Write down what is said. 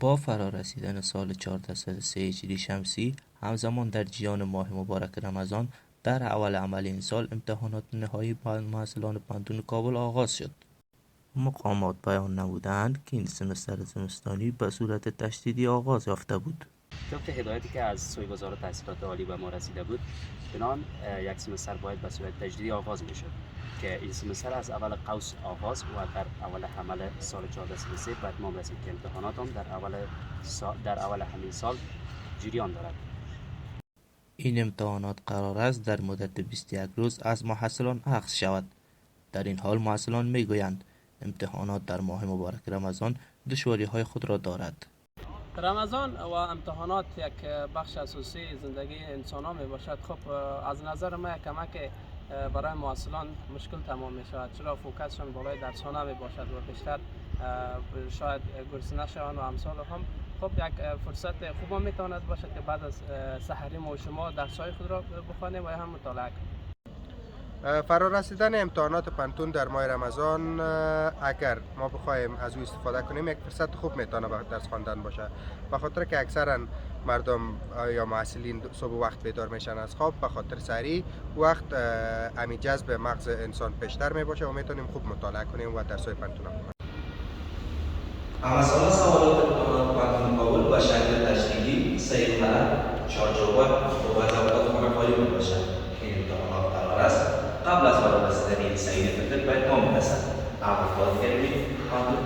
با فرارسیدن سال 1403 هجری شمسی همزمان در جریان ماه مبارک رمضان در اول عمل این سال امتحانات نهایی محصلان پانتون کابل آغاز شد. مقامات بیان نمودند که این سمستر زمستانی به صورت تشدیدی آغاز یافته بود. طبق هدایتی که از سوی وزارت تحصیلات عالی به ما رسیده بود، چنان یک سمستر باید به صورت تجدیدی آغاز میشد که این سمستر از اول قوس آغاز و در اول حمل سال 1403 به اتمام رسید که امتحانات هم در اول همین سال جریان دارد. این امتحانات قرار است در مدت 21 روز از محصلان اخذ شود. در این حال محصلان میگویند امتحانات در ماه مبارک رمضان دشواری‌های خود را دارد. رمضان و امتحانات یک بخش اساسی زندگی انسان ها می باشد. خب از نظر ما کمک برای محصلان مشکل تمام می شود، چرا فوکسشان بالای درسانه می باشد و بیشتر شاید گرسنه شوند و امثال هم. خب یک فرصت خوب می تواند باشد که بعد از سحری ما و شما درس‌های خود را بخوانیم و هم مطالعه کنیم. فرارسیدن امتحانات پانتون در ماه رمضان اگر ما بخوایم از او استفاده کنیم یک فرصت خوب میتونه به درس خواندن باشه، به خاطر که اکثرا مردم یا معلولین صبح وقت بیدار میشن از خواب، به خاطر سحری وقت امی جذب مغز انسان بیشتر می باشه و میتونیم خوب مطالعه کنیم و درس‌های پانتون بخونیم. مسائل سوالات امتحانات پانتون کابل با شکل تشکیلی، سه طلب، 4 جواب و وضعیت منفعلی می باشد. این امتحانات قرار است قبل از فرارسیدن سعید فطر به اتمام برسد. عبدالقادر کریمی، پانتون